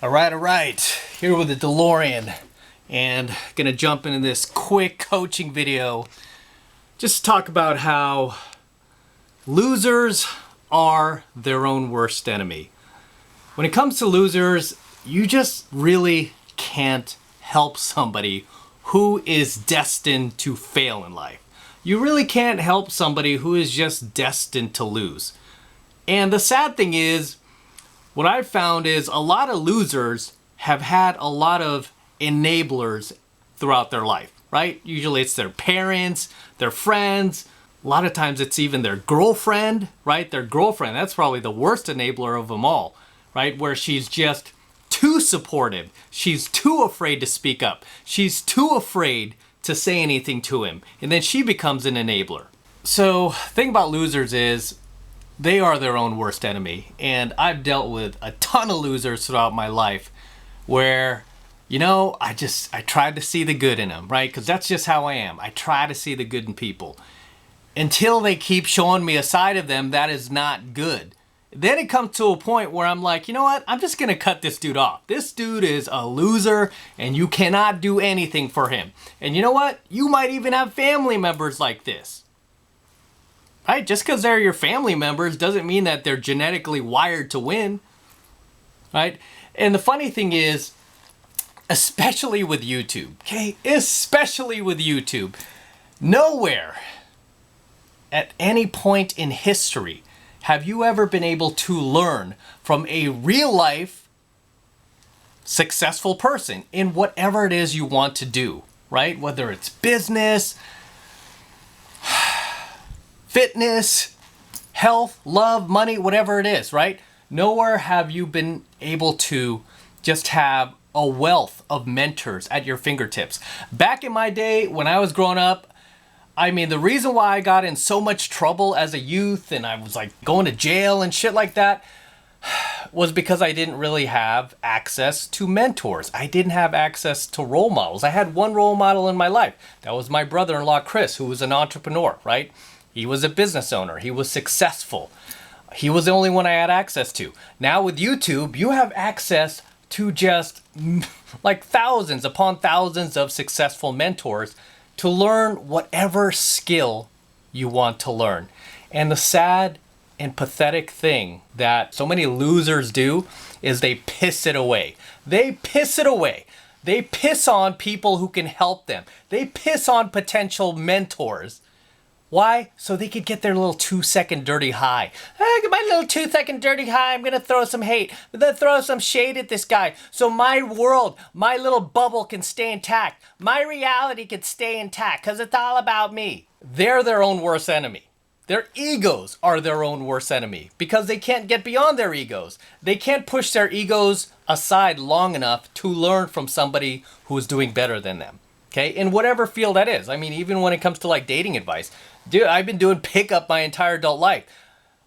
All right. Here with the DeLorean, and gonna jump into this quick coaching video. Just to talk about how losers are their own worst enemy. When it comes to losers, you just really can't help somebody who is destined to fail in life. You really can't help somebody who is just destined to lose. And the sad thing is, what I've found is a lot of losers have had a lot of enablers throughout their life, right? Usually it's their parents, their friends. A lot of times it's even their girlfriend, right? Their girlfriend, that's probably the worst enabler of them all, right? Where she's just too supportive. She's too afraid to speak up. She's too afraid to say anything to him. And then she becomes an enabler. So the thing about losers is they are their own worst enemy. And I've dealt with a ton of losers throughout my life where, I tried to see the good in them, right? Because that's just how I am. I try to see the good in people until they keep showing me a side of them that is not good. Then it comes to a point where I'm like, you know what? I'm just going to cut this dude off. This dude is a loser and you cannot do anything for him. And you know what? You might even have family members like this. Right? Just because they're your family members doesn't mean that they're genetically wired to win. Right? And the funny thing is, especially with YouTube, okay? Especially with YouTube, nowhere at any point in history have you ever been able to learn from a real life successful person in whatever it is you want to do, right? Whether it's business, fitness, health, love, money, whatever it is, right? Nowhere have you been able to just have a wealth of mentors at your fingertips. Back in my day, when I was growing up, the reason why I got in so much trouble as a youth and I was like going to jail and shit like that was because I didn't really have access to mentors. I didn't have access to role models. I had one role model in my life. That was my brother-in-law, Chris, who was an entrepreneur, right? He was a business owner. He was successful. He was the only one I had access to. Now with YouTube, you have access to just like thousands upon thousands of successful mentors to learn whatever skill you want to learn. And the sad and pathetic thing that so many losers do is they piss it away. They piss it away. They piss on people who can help them. They piss on potential mentors. Why? So they could get their little 2-second dirty high. Get my little 2-second dirty high. I'm going to throw some hate. I'm going to throw some shade at this guy. So my world, my little bubble can stay intact. My reality can stay intact because it's all about me. They're their own worst enemy. Their egos are their own worst enemy because they can't get beyond their egos. They can't push their egos aside long enough to learn from somebody who is doing better than them. Okay, in whatever field that is. Even when it comes to like dating advice. Dude, I've been doing pickup my entire adult life.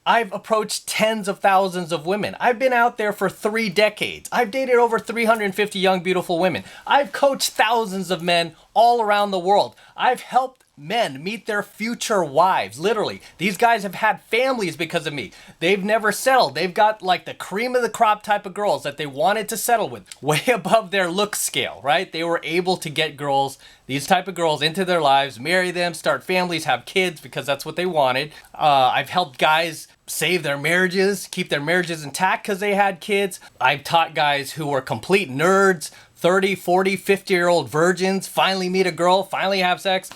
I've approached tens of thousands of women. I've been out there for 3 decades. I've dated over 350 young, beautiful women. I've coached thousands of men all around the world. I've helped men meet their future wives. Literally, these guys have had families because of me. They've never settled. They've got like the cream of the crop type of girls that they wanted to settle with, way above their look scale, right? They were able to get girls, these type of girls, into their lives, marry them, start families, have kids because that's what they wanted. I've helped guys save their marriages, keep their marriages intact because they had kids. I've taught guys who were complete nerds, 30, 40, 50-year-old virgins, finally meet a girl, finally have sex,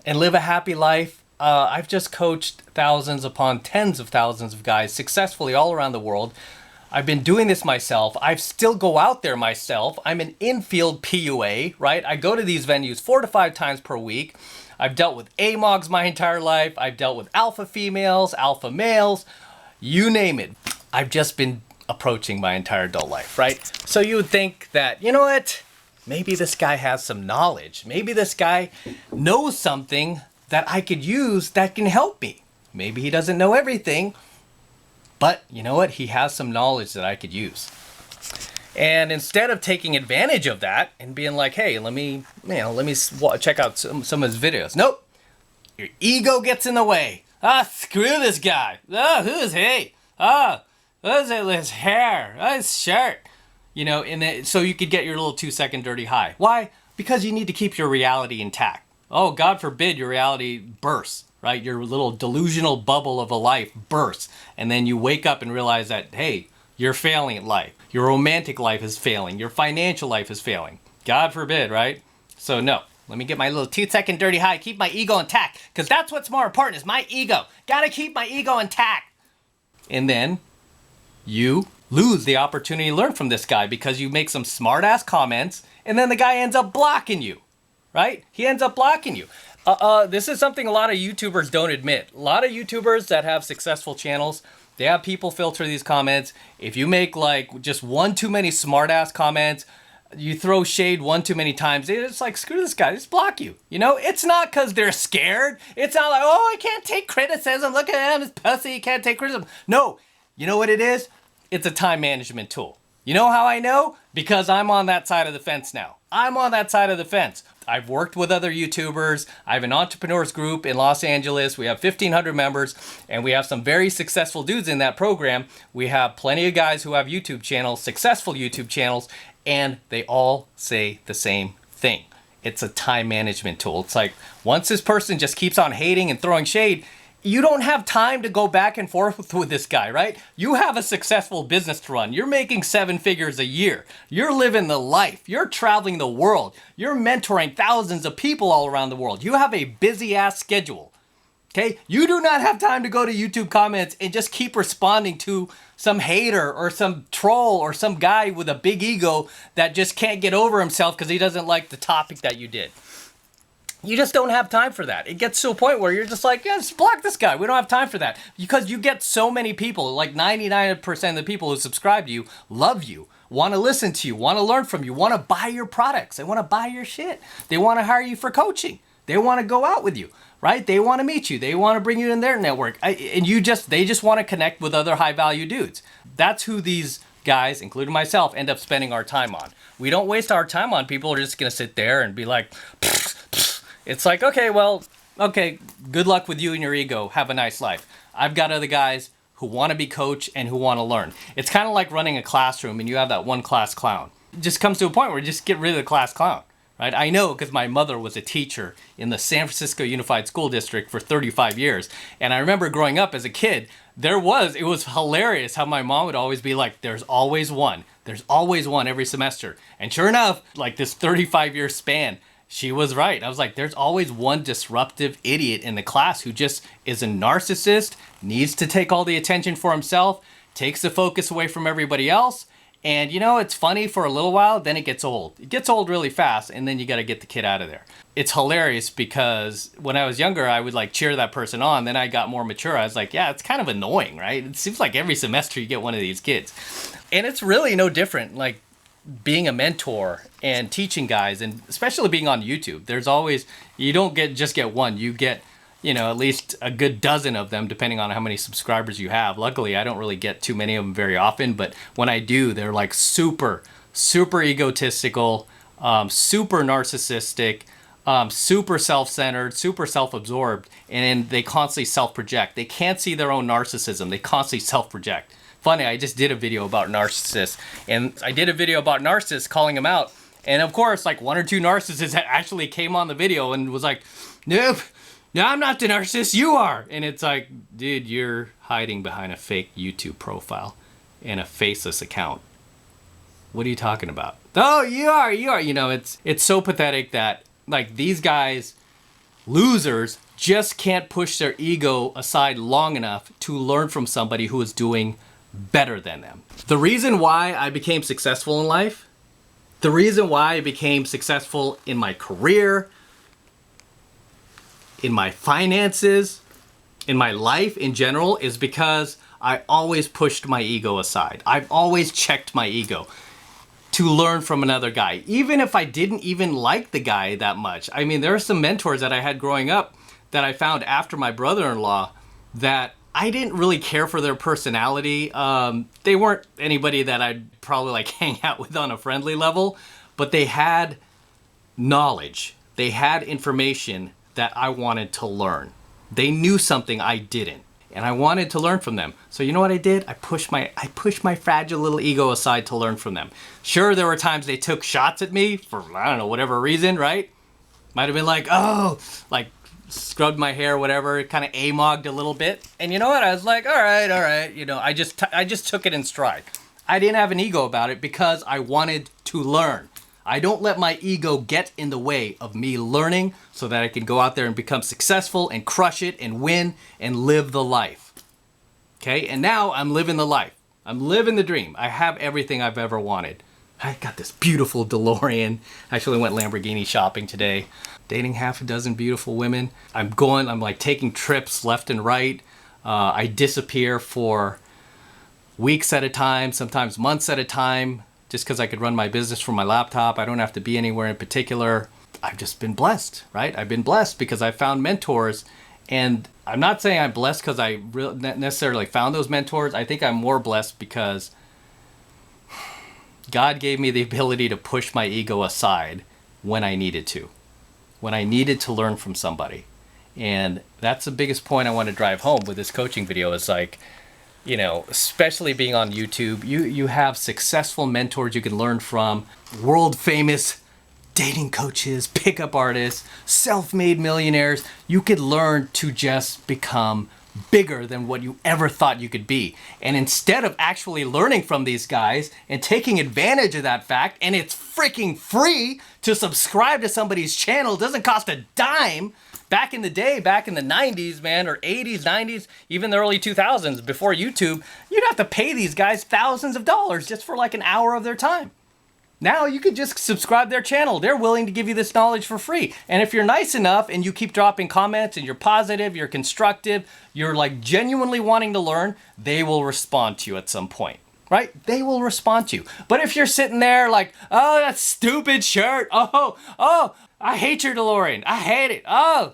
and live a happy life. I've just coached thousands upon tens of thousands of guys successfully all around the world. I've been doing this myself. I still go out there myself. I'm an infield PUA, right? I go to these venues 4 to 5 times per week. I've dealt with AMOGs my entire life. I've dealt with alpha females, alpha males, you name it. I've just been approaching my entire adult life, right? So you would think that, you know what? Maybe this guy has some knowledge. Maybe this guy knows something that I could use that can help me. Maybe he doesn't know everything, but you know what? He has some knowledge that I could use. And instead of taking advantage of that and being like, hey, let me check out some of his videos. Nope. Your ego gets in the way. Screw this guy. Who is he? What is it? His hair, his shirt, and then, so you could get your little 2-second dirty high. Why? Because you need to keep your reality intact. Oh, God forbid your reality bursts, right? Your little delusional bubble of a life bursts. And then you wake up and realize that, hey, you're failing at life. Your romantic life is failing. Your financial life is failing. God forbid, right? So no, let me get my little 2-second dirty high. Keep my ego intact. Because that's what's more important is my ego. Gotta keep my ego intact. And then you lose the opportunity to learn from this guy because you make some smart ass comments and then the guy ends up blocking you, right? He ends up blocking you. This is something a lot of YouTubers don't admit. A lot of YouTubers that have successful channels, they have people filter these comments. If you make like just one too many smart ass comments, you throw shade one too many times, it's like, screw this guy, just block you. It's not because they're scared. It's not like, oh, I can't take criticism. Look at him, his pussy, he can't take criticism. No, you know what it is? It's a time management tool. You know how I know? Because I'm on that side of the fence now. I'm on that side of the fence. I've worked with other YouTubers. I have an entrepreneurs group in Los Angeles. We have 1,500 members, and we have some very successful dudes in that program. We have plenty of guys who have YouTube channels, successful YouTube channels, and they all say the same thing. It's a time management tool. It's like, once this person just keeps on hating and throwing shade, you don't have time to go back and forth with this guy, right? You have a successful business to run. You're making 7 figures a year. You're living the life. You're traveling the world. You're mentoring thousands of people all around the world. You have a busy ass schedule. Okay? You do not have time to go to YouTube comments and just keep responding to some hater or some troll or some guy with a big ego that just can't get over himself because he doesn't like the topic that you did. You just don't have time for that. It gets to a point where you're just like, yeah, just block this guy. We don't have time for that. Because you get so many people, like 99% of the people who subscribe to you, love you, want to listen to you, want to learn from you, want to buy your products. They want to buy your shit. They want to hire you for coaching. They want to go out with you, right? They want to meet you. They want to bring you in their network. They just want to connect with other high value dudes. That's who these guys, including myself, end up spending our time on. We don't waste our time on people who are just going to sit there and be like, it's like, okay, good luck with you and your ego. Have a nice life. I've got other guys who want to be coached and who want to learn. It's kind of like running a classroom and you have that one class clown. It just comes to a point where you just get rid of the class clown, right? I know because my mother was a teacher in the San Francisco Unified School District for 35 years. And I remember growing up as a kid, it was hilarious how my mom would always be like, there's always one. There's always one every semester. And sure enough, like this 35-year span, she was right. I was like, there's always one disruptive idiot in the class who just is a narcissist, needs to take all the attention for himself, takes the focus away from everybody else. And it's funny for a little while, then it gets old. It gets old really fast, and then you got to get the kid out of there. It's hilarious because when I was younger, I would like cheer that person on. Then I got more mature. I was like, yeah, it's kind of annoying, right? It seems like every semester you get one of these kids. And it's really no different. Like, being a mentor and teaching guys, and especially being on YouTube, you don't just get one, you get, at least a good dozen of them, depending on how many subscribers you have. Luckily, I don't really get too many of them very often, but when I do, they're like super, super egotistical, super narcissistic, super self-centered, super self-absorbed, and they constantly self-project. They can't see their own narcissism. They constantly self-project. Funny, I just did a video about narcissists, and I did a video about narcissists, calling them out. And of course, like 1 or 2 narcissists actually came on the video and was like, nope, no, I'm not the narcissist, you are. And it's like, dude, you're hiding behind a fake YouTube profile and a faceless account. What are you talking about? Oh, you are. It's so pathetic that like these guys, losers, just can't push their ego aside long enough to learn from somebody who is doing better than them. The reason why I became successful in life, the reason why I became successful in my career, in my finances, in my life in general, is because I always pushed my ego aside. I've always checked my ego to learn from another guy, even if I didn't even like the guy that much. I mean, there are some mentors that I had growing up that I found after my brother-in-law that I didn't really care for their personality. They weren't anybody that I'd probably like hang out with on a friendly level, but they had knowledge. They had information that I wanted to learn. They knew something I didn't. and I wanted to learn from them. So you know what I did? I pushed my fragile little ego aside to learn from them. Sure, there were times they took shots at me for, I don't know, whatever reason, right? Might have been like, oh, like scrubbed my hair, whatever, kind of amogged a little bit. And you know what? I was like, all right. You know, I just took it in stride. I didn't have an ego about it because I wanted to learn. I don't let my ego get in the way of me learning so that I can go out there and become successful and crush it and win and live the life. Okay? And now I'm living the life. I'm living the dream. I have everything I've ever wanted. I got this beautiful DeLorean. Actually went Lamborghini shopping today. Dating half a dozen beautiful women. I'm like taking trips left and right. I disappear for weeks at a time, sometimes months at a time, just because I could run my business from my laptop. I don't have to be anywhere in particular. I've just been blessed, right? I've been blessed because I found mentors. And I'm not saying I'm blessed because I necessarily found those mentors. I think I'm more blessed because God gave me the ability to push my ego aside when I needed to. When I needed to learn from somebody. And that's the biggest point I want to drive home with this coaching video is like, you know, especially being on YouTube, you have successful mentors you can learn from, world famous dating coaches, pickup artists, self-made millionaires. You could learn to just become bigger than what you ever thought you could be. And instead of actually learning from these guys and taking advantage of that fact, and it's freaking free to subscribe to somebody's channel, it doesn't cost a dime. Back in the day, back in the 90s, man, or 80s, 90s, even the early 2000s, before YouTube, you'd have to pay these guys thousands of dollars just for like an hour of their time. Now you could just subscribe to their channel. They're willing to give you this knowledge for free. And if you're nice enough and you keep dropping comments and you're positive, you're constructive, you're like genuinely wanting to learn, they will respond to you at some point, right? They will respond to you. But if you're sitting there like, oh, that stupid shirt. Oh, I hate your DeLorean. I hate it. Oh,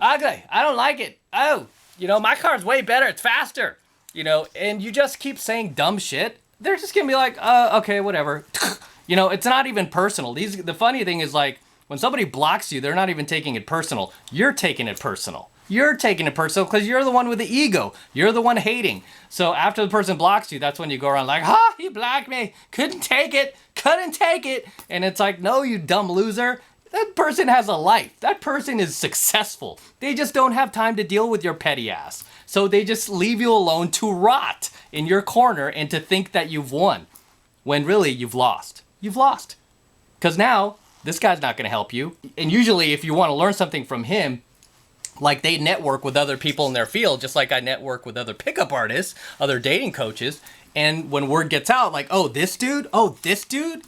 ugly. I don't like it. Oh, you know, my car's way better. It's faster. You know, and you just keep saying dumb shit. They're just going to be like, okay, whatever. You know, it's not even personal. The funny thing is like when somebody blocks you, they're not even taking it personal. You're taking it personal. You're taking it personal because you're the one with the ego. You're the one hating. So after the person blocks you, that's when you go around like, ha, he blocked me. Couldn't take it. And it's like, no, you dumb loser. That person has a life. That person is successful. They just don't have time to deal with your petty ass. So they just leave you alone to rot in your corner and to think that you've won when really you've lost. You've lost. Because now this guy's not going to help you. And usually if you want to learn something from him, like they network with other people in their field, just like I network with other pickup artists, other dating coaches. And when word gets out, like, oh, this dude,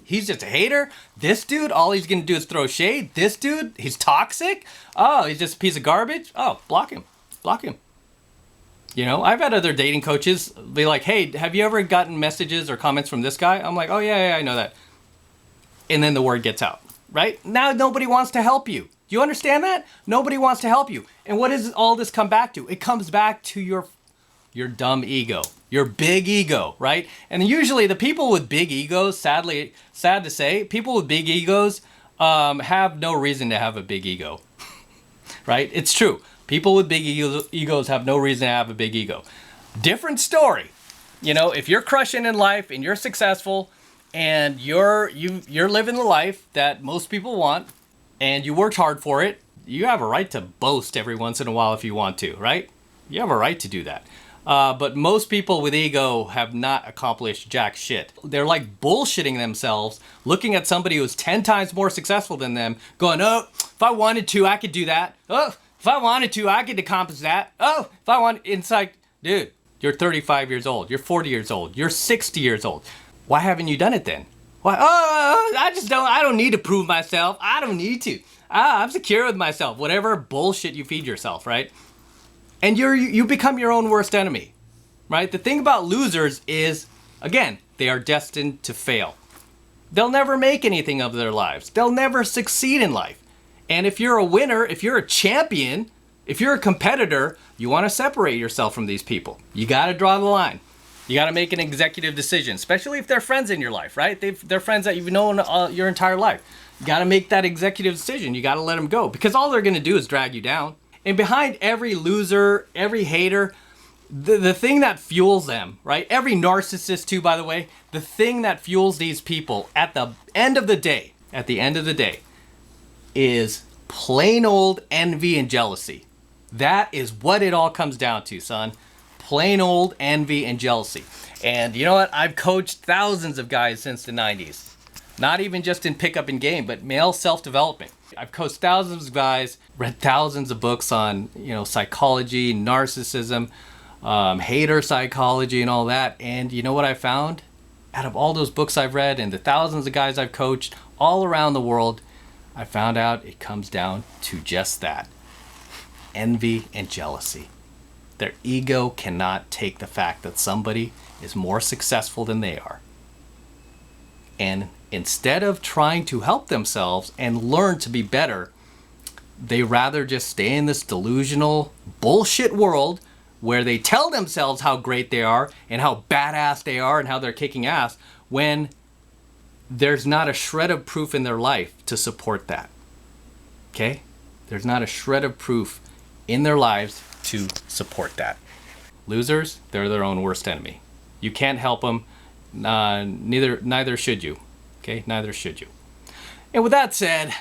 he's just a hater. This dude, all he's going to do is throw shade. This dude, he's toxic. Oh, he's just a piece of garbage. Oh, block him. You know, I've had other dating coaches be like, hey, have you ever gotten messages or comments from this guy? I'm like, oh, yeah, I know that. And then the word gets out, right? Now nobody wants to help you. Do you understand that? Nobody wants to help you. And what does all this come back to? It comes back to your dumb ego, your big ego, right? And usually the people with big egos, sad to say, people with big egos have no reason to have a big ego, right? It's true. People with big egos have no reason to have a big ego. Different story. You know, if you're crushing in life and you're successful and you're living the life that most people want and you worked hard for it, you have a right to boast every once in a while if you want to, right? You have a right to do that. But most people with ego have not accomplished jack shit. They're like bullshitting themselves, looking at somebody who's 10 times more successful than them, going, oh, if I wanted to, I could do that. Oh, if I wanted to, I could accomplish that. Oh, if I want, it's like, dude, you're 35 years old. You're 40 years old. You're 60 years old. Why haven't you done it then? Why? Oh, I don't need to prove myself. I don't need to. I'm secure with myself. Whatever bullshit you feed yourself, right? And you become your own worst enemy, right? The thing about losers is, again, they are destined to fail. They'll never make anything of their lives. They'll never succeed in life. And if you're a winner, if you're a champion, if you're a competitor, you want to separate yourself from these people. You got to draw the line. You got to make an executive decision, especially if they're friends in your life, right? They're friends that you've known your entire life. You got to make that executive decision. You got to let them go because all they're going to do is drag you down. And behind every loser, every hater, The thing that fuels them, right? Every narcissist too, by the way, the thing that fuels these people at the end of the day, is plain old envy and jealousy. That is what it all comes down to, son. Plain old envy and jealousy. And you know what? I've coached thousands of guys since the 90s. Not even just in pickup and game, but male self-development. I've coached thousands of guys, read thousands of books on, psychology, narcissism, hater psychology and all that. And you know what I found? Out of all those books I've read and the thousands of guys I've coached all around the world, I found out it comes down to just that. Envy and jealousy. Their ego cannot take the fact that somebody is more successful than they are. And instead of trying to help themselves and learn to be better, they rather just stay in this delusional bullshit world where they tell themselves how great they are and how badass they are and how they're kicking ass when there's not a shred of proof in their life to support that. Okay? There's not a shred of proof in their lives to support that. Losers, they're their own worst enemy. You can't help them. Neither should you. Okay? Neither should you. And with that said,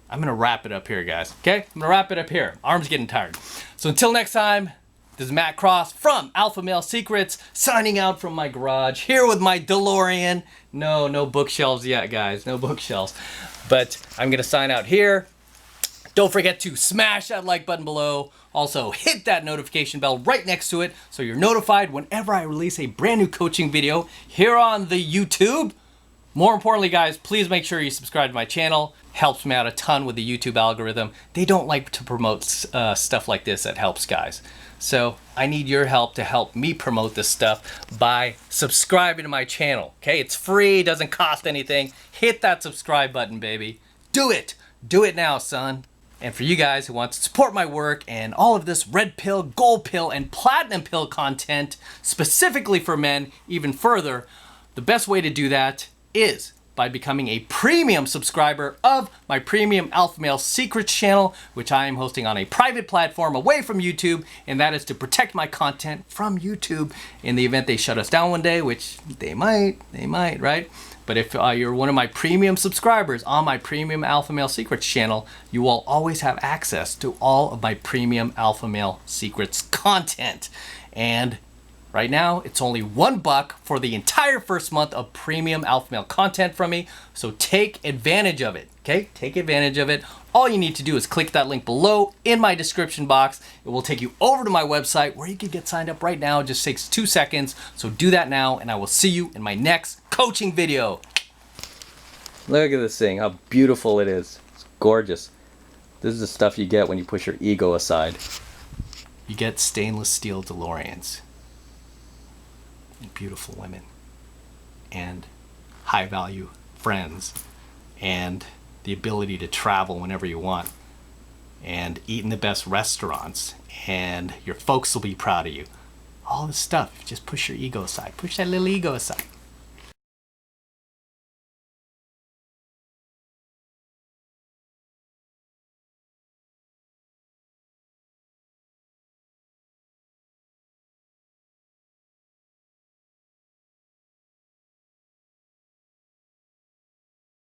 I'm going to wrap it up here, guys. Okay? I'm going to wrap it up here. Arm's getting tired. So until next time, this is Matt Cross from AlphaMaleSecrets, signing out from my garage, here with my DeLorean. No bookshelves yet, guys. No bookshelves. But I'm going to sign out here. Don't forget to smash that like button below. Also, hit that notification bell right next to it so you're notified whenever I release a brand new coaching video here on the YouTube. More importantly, guys, please make sure you subscribe to my channel. Helps me out a ton with the YouTube algorithm. They don't like to promote stuff like this that helps guys. So I need your help to help me promote this stuff by subscribing to my channel. Okay, it's free, doesn't cost anything. Hit that subscribe button, baby. Do it. Do it now, son. And for you guys who want to support my work and all of this red pill, gold pill, and platinum pill content specifically for men even further, the best way to do that is by becoming a premium subscriber of my premium AlphaMaleSecrets channel, which I am hosting on a private platform away from YouTube, and that is to protect my content from YouTube in the event they shut us down one day, which they might, right? But if you're one of my premium subscribers on my premium AlphaMaleSecrets channel, you will always have access to all of my premium AlphaMaleSecrets content. And right now, it's only $1 for the entire first month of premium Alpha Male content from me. So take advantage of it, okay? Take advantage of it. All you need to do is click that link below in my description box. It will take you over to my website where you can get signed up right now. It just takes 2 seconds. So do that now, and I will see you in my next coaching video. Look at this thing, how beautiful it is. It's gorgeous. This is the stuff you get when you push your ego aside. You get stainless steel DeLoreans. And beautiful women. And high value friends. And the ability to travel whenever you want. And eat in the best restaurants. And your folks will be proud of you. All this stuff. Just push your ego aside. Push that little ego aside.